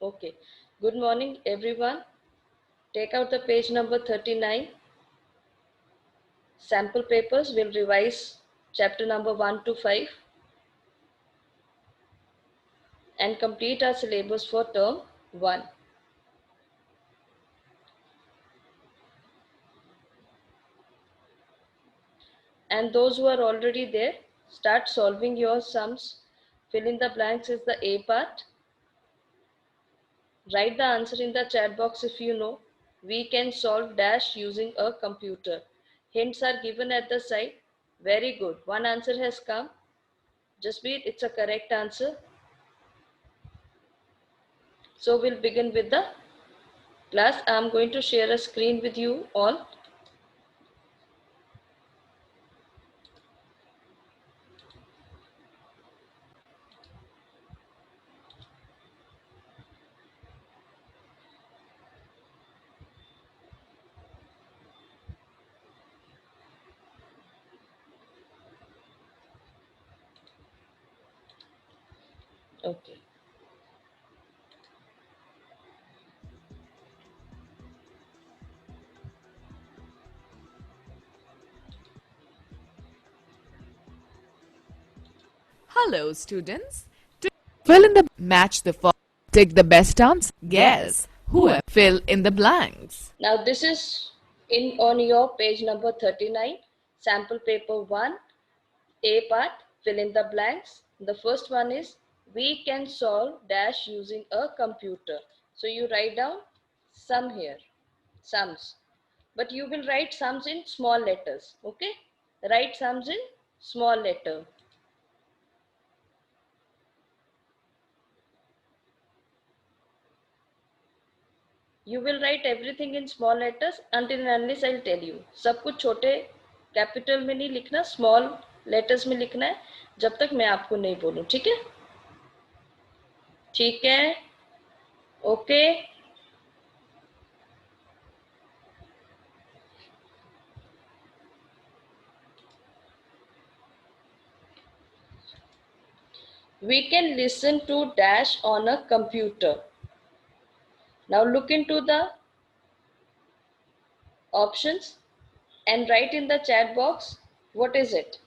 Okay. Good morning, everyone. Take out the page number 39. Sample papers. We'll revise chapter number 1 to 5 and complete our syllabus for term 1. And those who are already there, start solving your sums. Fill in the blanks is the A part. Write the answer in the chat box if you know. We can solve dash using a computer. Hints are given at the side. Very good. One answer has come. Jaspreet, it's a correct answer. So we'll begin with the class. I'm going to share a screen with you all. Okay. Hello, students. Fill in the match the first. Take the best answer. Guess whoever. Fill in the blanks. Now this is in on your page number 39, sample paper 1, A part, fill in the blanks. The first one is we can solve dash using a computer. So you write down sum here, sums. But you will write sums in small letters, okay? Write sums in small letter. You will write everything in small letters until and unless I'll tell you. सब कुछ छोटे capital में नहीं लिखना, small letters में लिखना है जब तक मैं आपको नहीं बोलूं, ठीक है? ठीक है, okay. We can listen to dash on a computer. Now look into the options and write in the chat box what is it.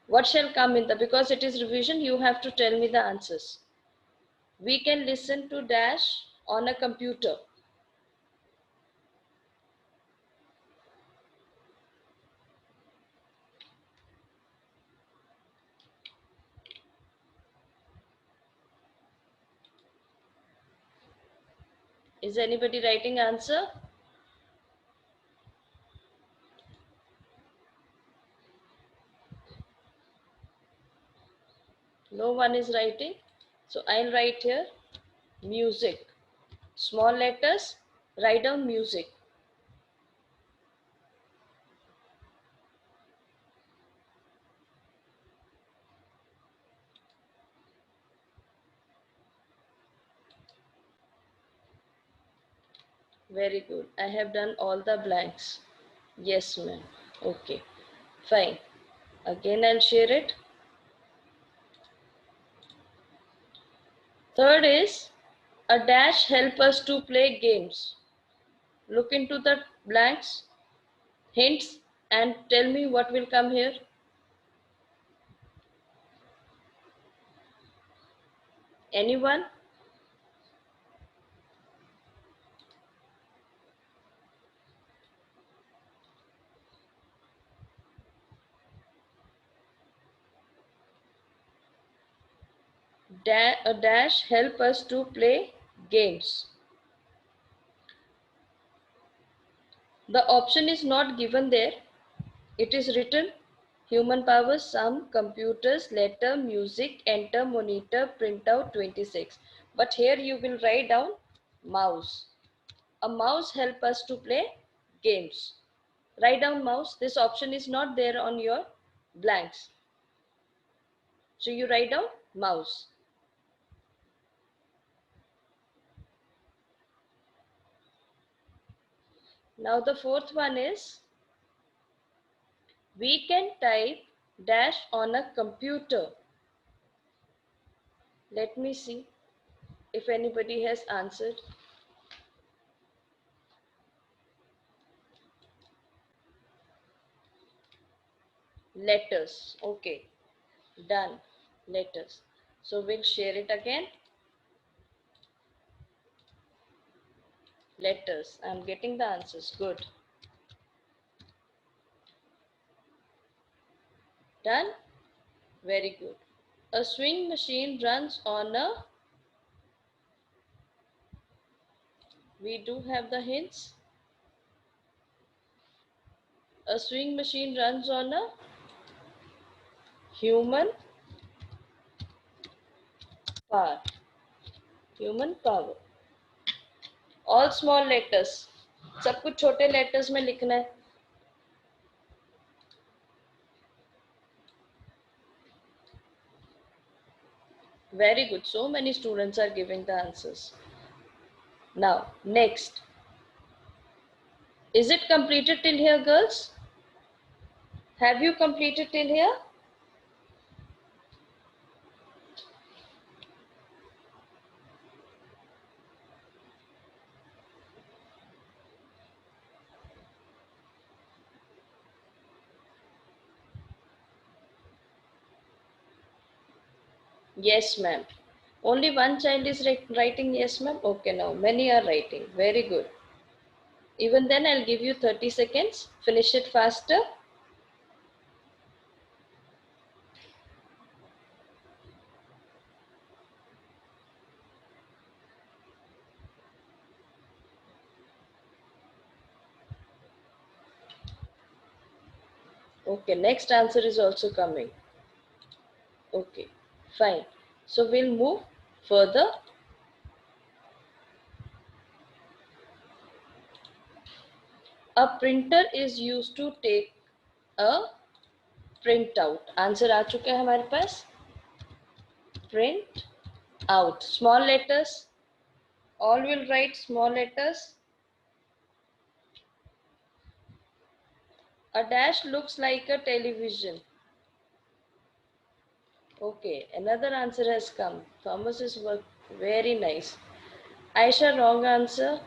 What shall come in the, because it is revision, you have to tell me the answers. We can listen to dash on a computer. Is anybody writing answer? No one is writing. So I'll write here music. Small letters, write down music. Very good. I have done all the blanks. Yes, ma'am. Okay. Fine. Again, I'll share it. Third is a dash help us to play games. Look into the blanks, hints, and tell me what will come here. Anyone? A dash help us to play games. The option is not given there. It is written human power, sum, computers, letter, music, enter, monitor, printout 26. But here you will write down mouse. A mouse help us to play games. Write down mouse. This option is not there on your blanks. So you write down mouse. Now the fourth one is we can type dash on a computer. Let me see. if anybody has answered. Letters. Okay, done. Letters. So we'll share it again. Letters. I'm getting the answers. Good. Done? Very good. A swing machine runs on a... We do have the hints. A swing machine runs on a human power. Human power. All small letters. सब कुछ छोटे letters में लिखना है. Very good. So many students are giving the answers. Now, next. Is it completed till here, girls? Have you completed till here? Yes, ma'am. Only one child is writing yes, ma'am. Okay, now many are writing. Very good. Even then, I'll give you 30 seconds. Finish it faster. Okay, next answer is also coming. Okay, fine. So we'll move further. A printer is used to take a printout. Answer आ चुका है हमारे पास. Print out. Small letters. All will write small letters. A dash looks like a television. Okay, another answer has come. Thomas's work, very nice. Aisha, wrong answer.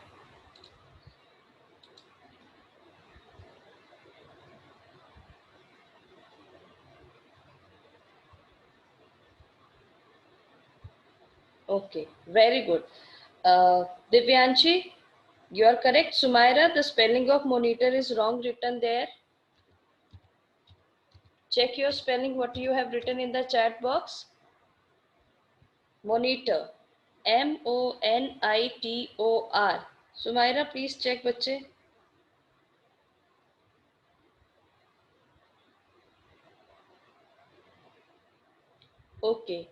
Okay, very good. Divyanshi, you are correct. Sumaira, the spelling of monitor is wrong written there. Check your spelling, what you have written in the chat box. Monitor. M-O-N-I-T-O-R. Sumaira, please check, बच्चे. Okay.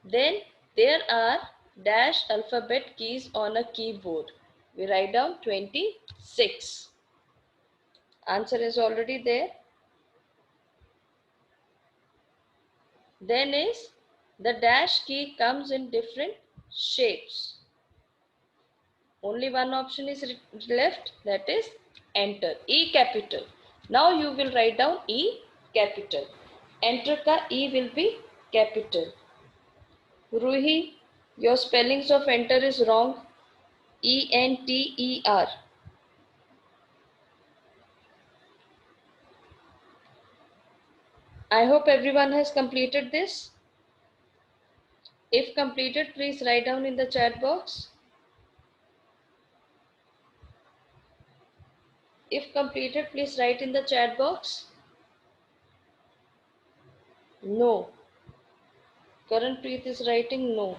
Then there are dash alphabet keys on a keyboard. We write down 26. Answer is already there. Then is the dash key comes in different shapes. Only one option is left, that is enter. E capital. Now you will write down E capital. Enter ka E will be capital. Ruhi, your spellings of enter is wrong. E-N-T-E-R. I hope everyone has completed this. If completed, please write down in the chat box. If completed, please write in the chat box. No. Karanpreet is writing no.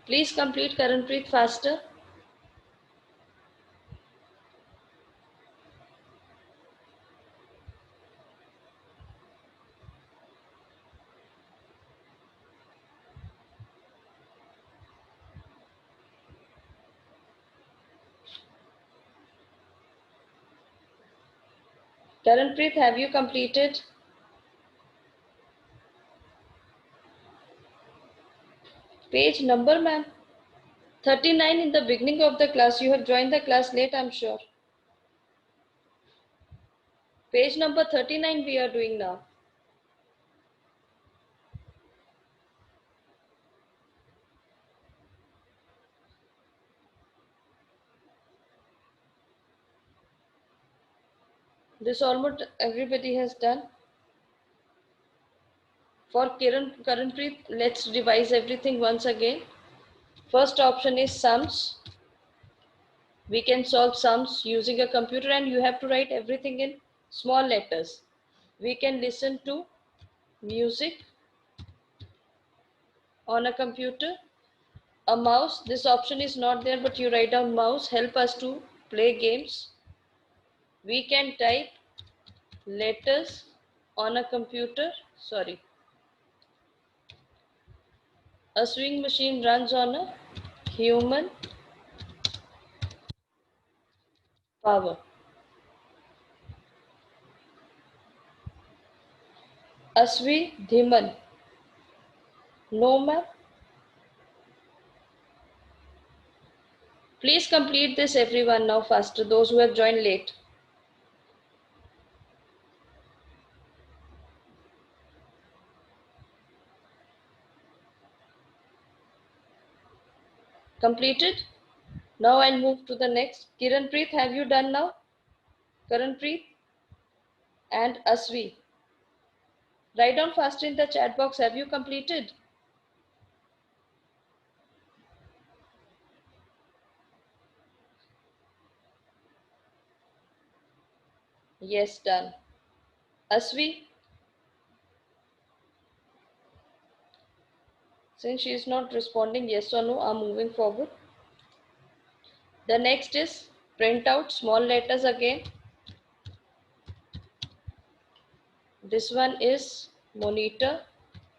Please complete, Karanpreet, faster. Karanpreet, have you completed? Page number, ma'am. 39 in the beginning of the class. You have joined the class late, I'm sure. Page number 39 we are doing now. This almost everybody has done. For Karanpreet, let's revise everything once again. First option is sums. We can solve sums using a computer, and you have to write everything in small letters. We can listen to music on a computer. A mouse, this option is not there, but you write down mouse, help us to play games. We can type letters on a computer. Sorry. A sewing machine runs on a human power. Asvi Dhiman. No, ma'am. Please complete this, everyone, now faster, those who have joined late. Completed? Now I'll move to the next. Kiranpreet, have you done now? Karanpreet and Asvi. Write down faster in the chat box. Have you completed? Yes, done. Asvi? Since she is not responding yes or no, I'm moving forward. The next is print out small letters again. This one is monitor,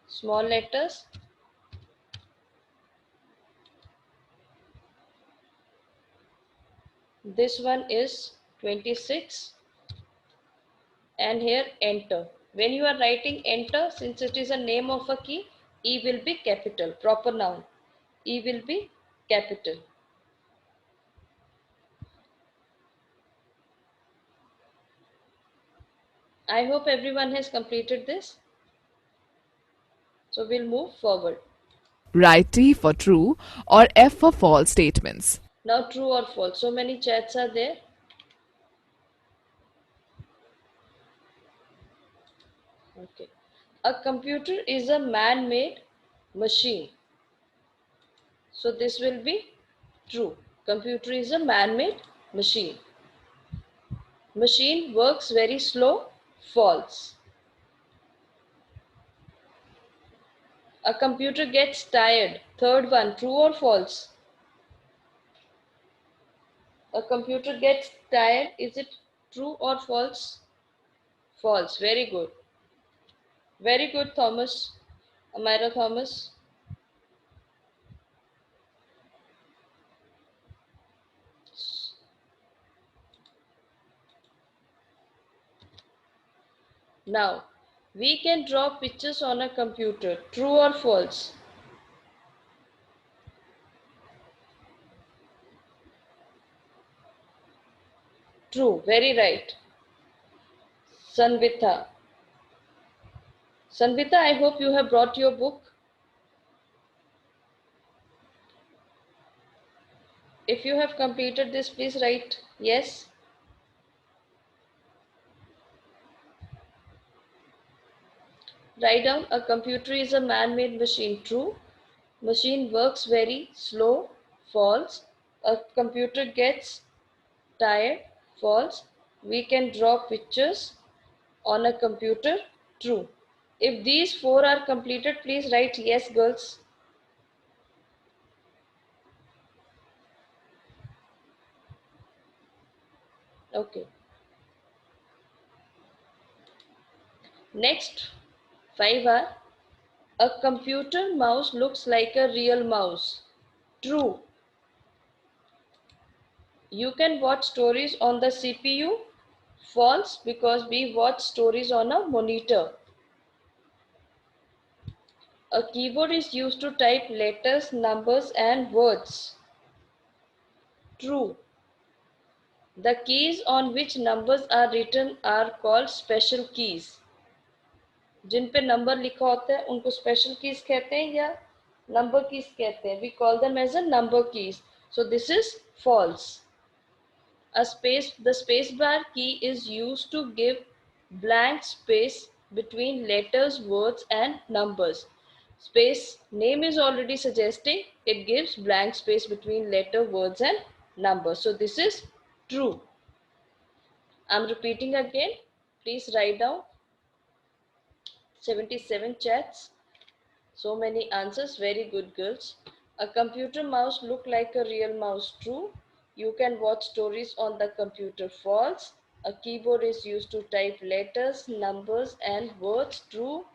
small letters. This one is 26. And here enter. When you are writing enter, since it is a name of a key, E will be capital, proper noun. E will be capital. I hope everyone has completed this. So we'll move forward. Write T for true or F for false statements. Now true or false. So many chats are there. Okay. A computer is a man-made machine. So this will be true. Computer is a man-made machine. Machine works very slow. False. A computer gets tired. Third one, true or false? A computer gets tired. Is it true or false? False. Very good. Very good, Thomas. Amira Thomas. Now, we can draw pictures on a computer. True or false? True. Very right. Sanvitha. Sanvitha, I hope you have brought your book. If you have completed this, please write yes. Write down a computer is a man-made machine. True. Machine works very slow. False. A computer gets tired. False. We can draw pictures on a computer. True. If these four are completed, please write yes, girls. Okay. Next 5 are a computer mouse looks like a real mouse. True. You can watch stories on the CPU. False, because we watch stories on a monitor. A keyboard is used to type letters, numbers and words. True. The keys on which numbers are written are called special keys. जिन पे number लिखा होता है उनको special keys कहते हैं या number keys कहते हैं. We call them as a number keys. So this is false. The space bar key is used to give blank space between letters, words and numbers. Space name is already suggesting it gives blank space between letter, words and numbers. So this is true. I'm repeating again. Please write down 77 chats. So many answers. Very good, girls. A computer mouse look like a real mouse. True. You can watch stories on the computer. False. A keyboard is used to type letters, numbers and words. True.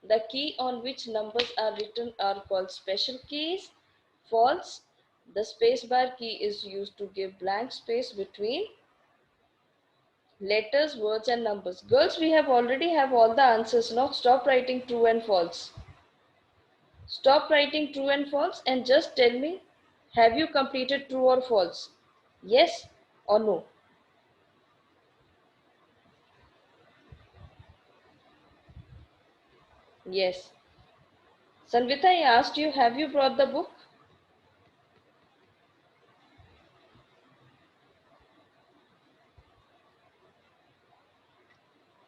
The key on which numbers are written are called special keys. False. The spacebar key is used to give blank space between letters, words and numbers. Girls, we have already have all the answers. Now stop writing true and false. Stop writing true and false and just tell me, have you completed true or false? Yes or no? Yes. Sanvita, I asked you, have you brought the book?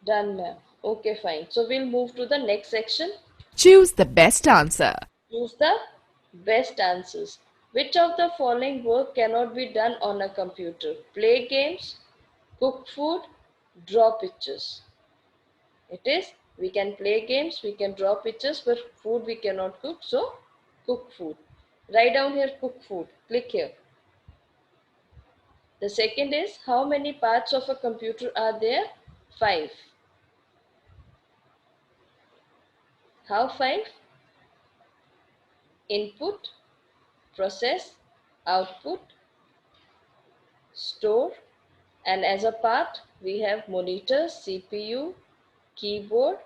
Done, ma'am. Okay, fine. So we'll move to the next section. Choose the best answer. Choose the best answers. Which of the following work cannot be done on a computer? Play games, cook food, draw pictures. It is, we can play games, we can draw pictures, but food we cannot cook, so cook food. Write down here cook food. Click here. The second is, how many parts of a computer are there? 5. How 5? Input, process, output, store, and as a part we have monitor, CPU, keyboard,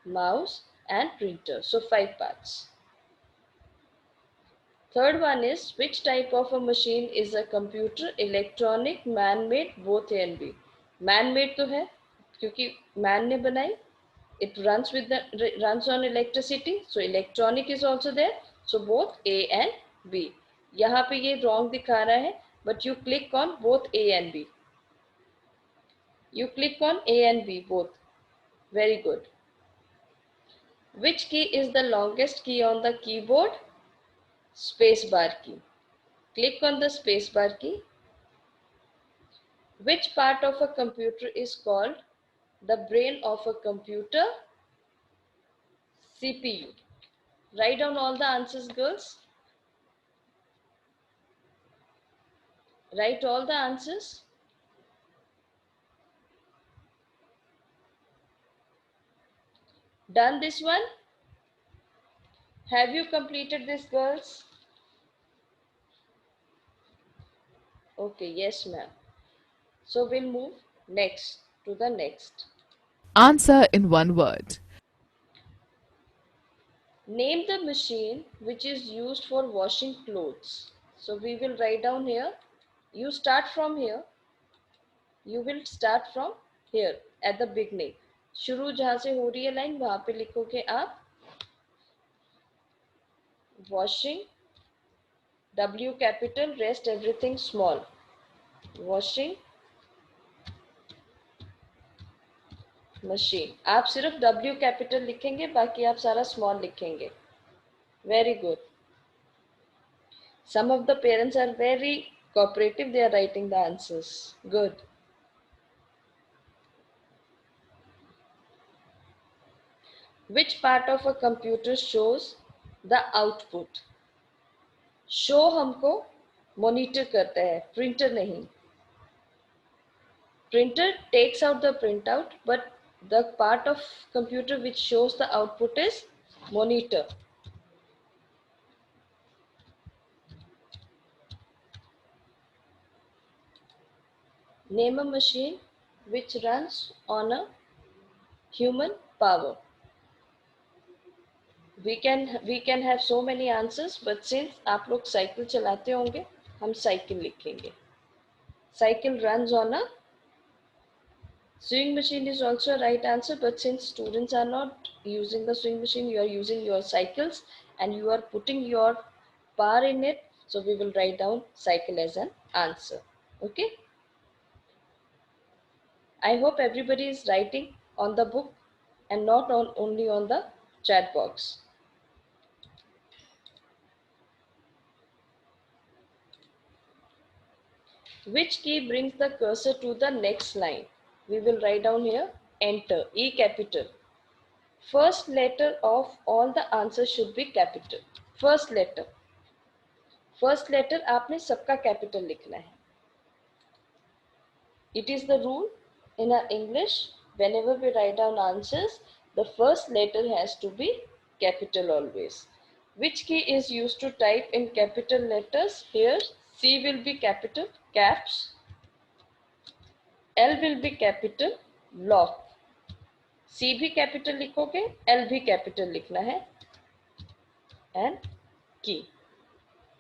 mouse and printer. So 5 parts. Third one is, which type of a machine is a computer? Electronic, man-made, both A and B. Man-made तो है क्योंकि man ने बनाई. It runs on electricity. So electronic is also there. So both A and B. यहाँ पे ये wrong दिखा रहा है, but you click on both A and B. You click on A and B both. Very good. Which key is the longest key on the keyboard? Spacebar key. Click on the spacebar key. Which part of a computer is called the brain of a computer? CPU. Write down all the answers, girls. Write all the answers. Done this one? Have you completed this, girls? Okay, yes, ma'am. So we'll move next to the next. Answer in one word. Name the machine which is used for washing clothes. So we will write down here. You start from here. You will start from here at the beginning. शुरू जहां से हो रही है line वहां पे लिखोगे आप washing, W capital, rest everything small. Washing machine. आप सिर्फ W capital लिखेंगे, बाकी आप सारा small लिखेंगे. Very good. Some of the parents are very cooperative. They are writing the answers. Good. Which part of a computer shows the output? Show हमको monitor करता है, printer नहीं. Printer takes out the printout, but the part of computer which shows the output is monitor. Name a machine which runs on a human power. We can have so many answers, but since आप लोग cycle चलाते होंगे, हम cycle लिखेंगे. Cycle runs on a sewing machine is also a right answer, but since students are not using the sewing machine, you are using your cycles and you are putting your power in it. So we will write down cycle as an answer. Okay. I hope everybody is writing on the book and not only on the chat box. Which key brings the cursor to the next line? We will write down here enter, E capital. First letter of all the answers should be capital. First letter आपने सबका capital लिखना है. It is the rule in our English. Whenever we write down answers, the first letter has to be capital always. Which key is used to type in capital letters? Here, C will be capital, caps. L will be capital, lock. C भी capital लिखोगे, L भी capital लिखना है. And key.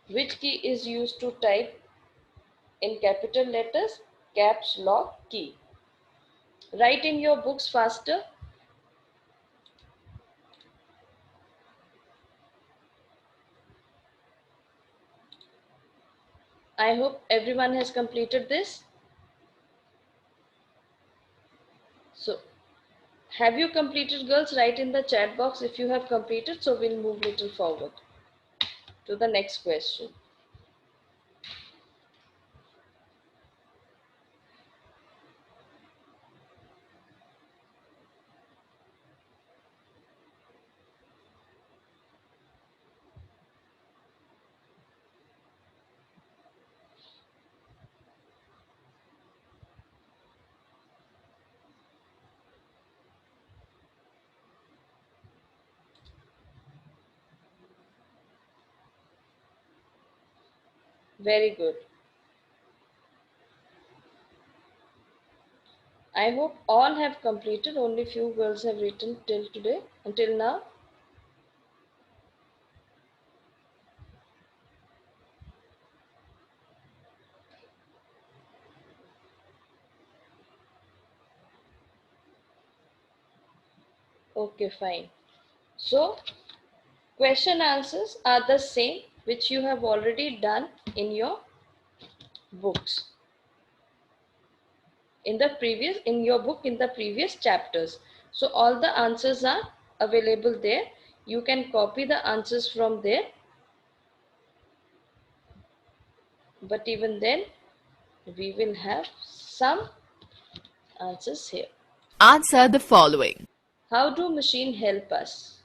Which key is used to type in capital letters? Caps lock key. Write in your books faster. I hope everyone has completed this. So, have you completed, girls? Write in the chat box if you have completed. So we'll move little forward to the next question. Very good. I hope all have completed. Only few girls have written till today, until now. Okay, fine. So, question answers are the same which you have already done in your books. In your book in the previous chapters. So all the answers are available there. You can copy the answers from there. But even then, we will have some answers here. Answer the following. How do machine help us?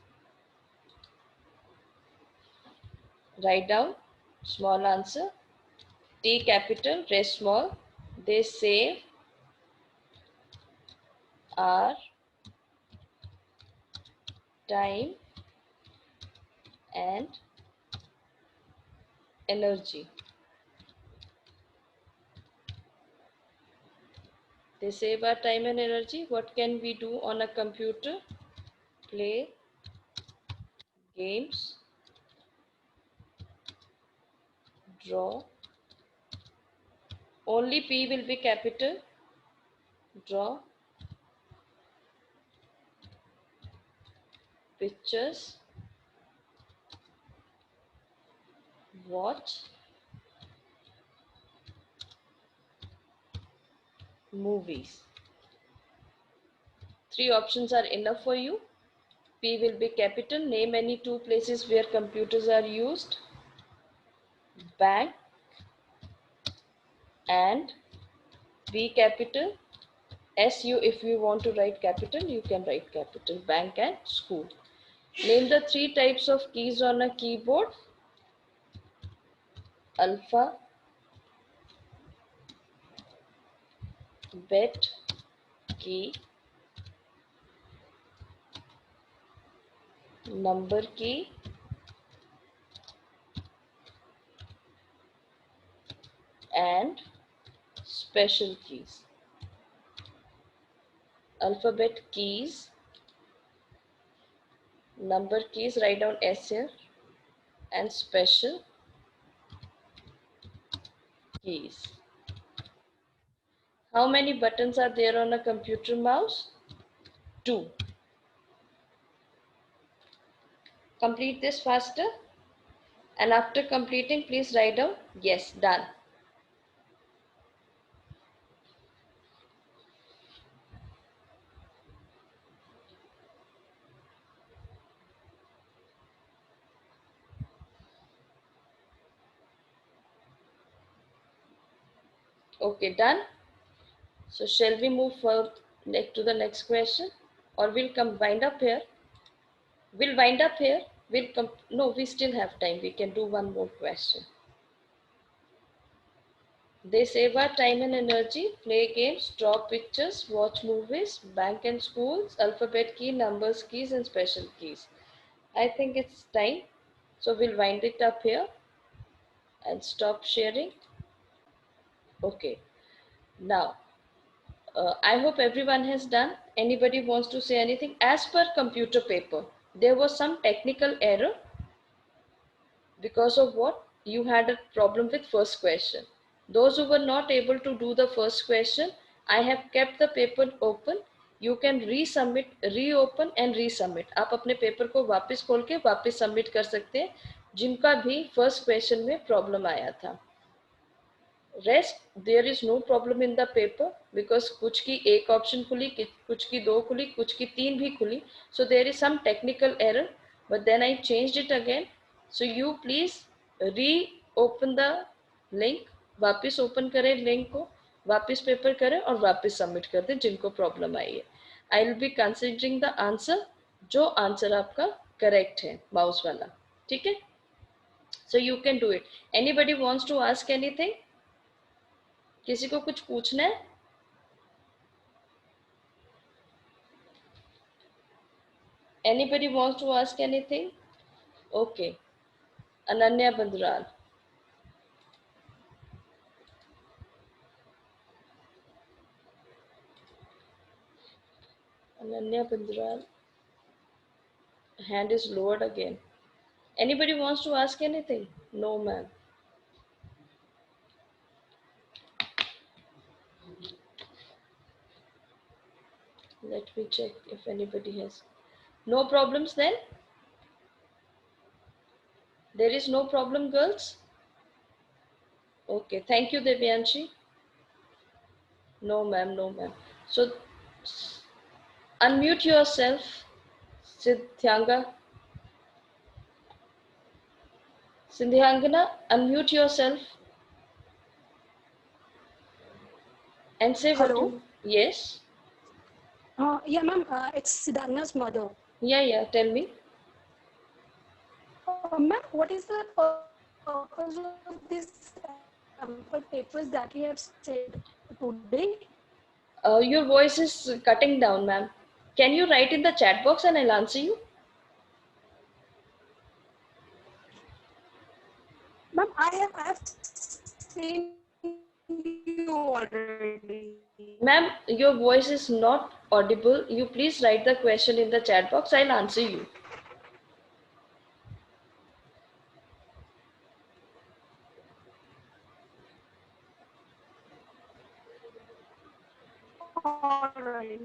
Write down small answer. T capital, rest small. They save our time and energy. They save our time and energy. What can we do on a computer? Play games, draw. Only P will be capital. Draw pictures, watch movies. Three options are enough for you. P will be capital. Name any two places where computers are used. Bank and B capital. SU, if you want to write capital, you can write capital. Bank and school. Name the three types of keys on a keyboard. Alpha, bet, key, number key, and special keys. Alphabet keys, number keys, write down S here, and special keys. How many buttons are there on a computer mouse? 2. Complete this faster. And after completing, please write down yes, done. Okay, done. So shall we move forward to the next question, or we'll come wind up here? We'll wind up here. We'll come. No, we still have time. We can do one more question. They save our time and energy, play games, draw pictures, watch movies, bank and schools, alphabet key, numbers keys, and special keys. I think it's time. So we'll wind it up here and stop sharing. Okay. Now, I hope everyone has done. Anybody wants to say anything? As per computer paper, there was some technical error because of what? You had a problem with first question. Those who were not able to do the first question, I have kept the paper open. You can resubmit, reopen and resubmit. आप अपने paper को वापस खोल के वापस submit कर सकते हैं जिनका भी फर्स्ट क्वेश्चन में प्रॉब्लम आया था. Rest there is no problem in the paper because कुछ की एक ऑप्शन खुली, कुछ की दो खुली, कुछ की तीन भी खुली. So there is some technical error but then I changed it again. So you please reopen the link. वापस ओपन करें लिंक को, वापस पेपर करें और वापस सबमिट कर दें जिनको प्रॉब्लम आई है. I will be considering the answer जो आंसर आपका करेक्ट है माउस वाला. ठीक है. So you can do it. Anybody wants to ask anything? किसी को कुछ पूछना है? Anybody wants to ask anything? Okay. Ananya Bandral. Ananya Bandral. Hand is lowered again. Anybody wants to ask anything? No, ma'am. Let me check if anybody has. No problems then? There is no problem, girls? Okay. Thank you, Devyanshi. No, ma'am. No, ma'am. So, unmute yourself, Sidhyanga. Sindhyangana, unmute yourself and say what Hello. you. Yes. Yeah, ma'am. It's Siddharna's mother. Yeah. Tell me. Ma'am, what is the purpose of these sample papers that we have sent today? Your voice is cutting down, ma'am. Can you write in the chat box and I'll answer you? Ma'am, I have seen you already. Ma'am, your voice is not audible. You please write the question in the chat box. I'll answer you. All right.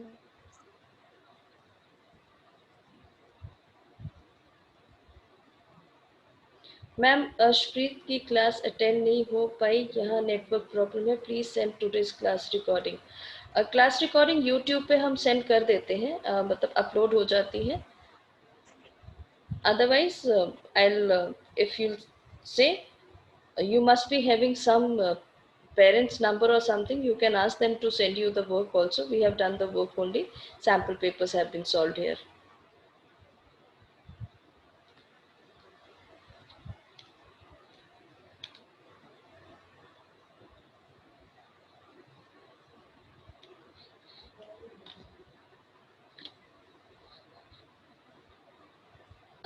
Ma'am Arshpreet की class attend नहीं हो पाई, यहाँ network problem है. Please send today's class recording. Class recording YouTube पे हम send कर देते हैं, मतलब अपलोड हो जाती है. Otherwise I'll if you say you must be having some parents number or something, you can ask them to send you the work also. We have done the work only. Sample papers have been solved here.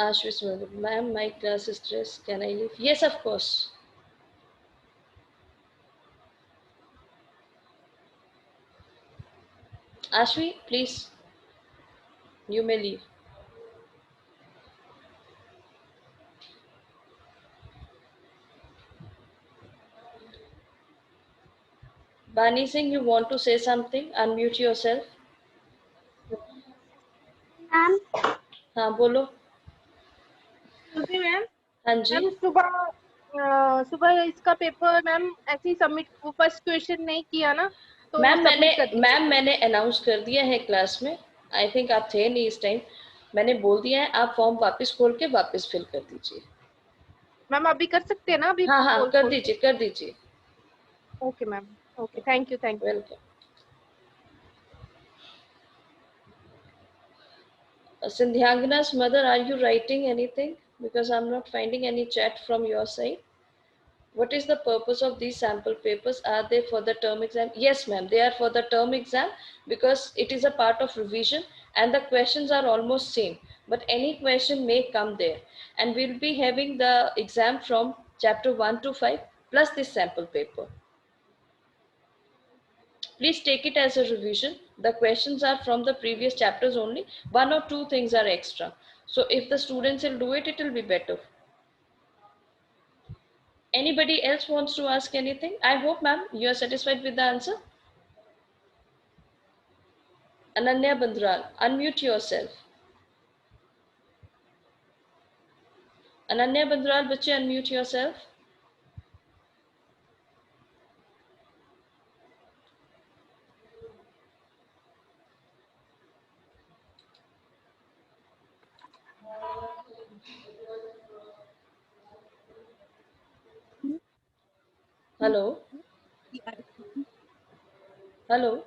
Ashwish, ma'am, my class is stressed. Can I leave? Yes, of course. Ashwi, please, you may leave. Bani Singh, you want to say something? Unmute yourself. Ma'am हाँ बोलो. सुनती ma'am. हाँ जी. Ma'am सुबह इसका paper ma'am ऐसे ही submit, वो first question नहीं किया ना, तो मैम मैंने अनाउंस कर दिया है क्लास में. आई थिंक आप थे नहीं इस टाइम. मैंने बोल दिया है, आप फॉर्म वापस खोल के वापस फिल कर दीजिए. मैम अभी कर सकते हैं ना? अभी हाँ कर दीजिए. Okay ma'am. Okay, thank you, thank you. Welcome. Sindhyangana's mother, are you writing anything? Because I'm not finding any chat from your side. What is the purpose of these sample papers? Are they for the term exam? Yes, ma'am, they are for the term exam because it is a part of revision and the questions are almost same. But any question may come there. And we'll be having the exam from chapter 1 to 5 plus this sample paper. Please take it as a revision. The questions are from the previous chapters only. One or two things are extra. So if the students will do it, it will be better. Anybody else wants to ask anything? I hope, ma'am, you are satisfied with the answer. Ananya Bandral, unmute yourself. Ananya Bandral, बच्चे unmute yourself. Hello. Hello.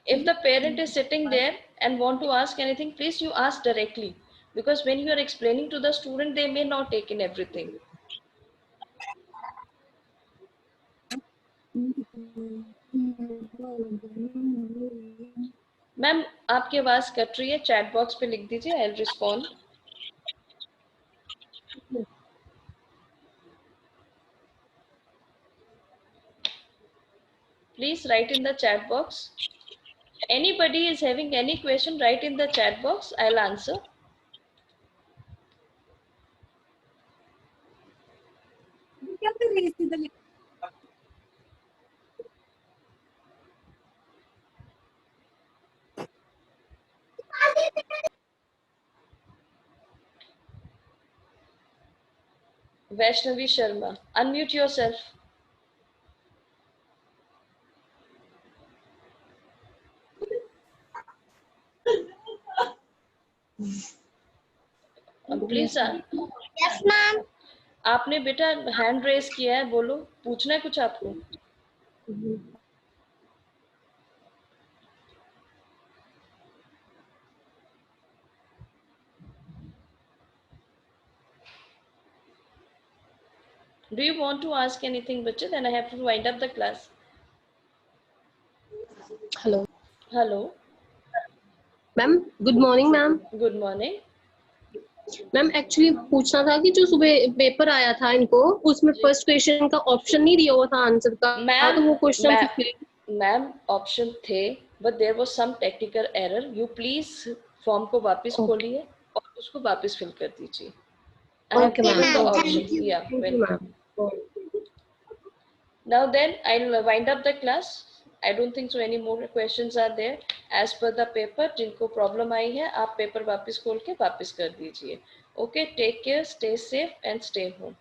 If the parent is sitting there and want to ask anything, please you ask directly. Because when you are explaining to the student, they may not take in everything. Ma'am आपकी आवाज cut रही है, chat box पे लिख दीजिए, I will respond. Please write in the chat box. Anybody is having any question, write in the chat box, I'll answer. Vaishnavi Sharma, unmute yourself. Please. Yes ma'am. आपने बेटा hand raise किया है, बोलो, पूछना है कुछ आपको? Do you want to ask anything, बच्चे? Then I have to wind up the class. Hello Hello. Ma'am, good morning ma'am. Good morning. Ma'am actually पूछना था कि जो सुबह पेपर आया था इनको, उसमें फर्स्ट क्वेश्चन का ऑप्शन नहीं दिया हुआ था आंसर का, मैम, तो वो क्वेश्चन मैम ऑप्शन थे, but there was some technical error. You please form को वापस खोलिए और उसको वापस फिल कर दीजिए. I have given the option. Yeah, welcome. Now then, I'll wind up the class. I don't think so any more questions are there. As per the paper, जिनको problem आई है, आप पेपर वापस खोल के वापस कर दीजिए. Okay, take care, stay safe and stay home.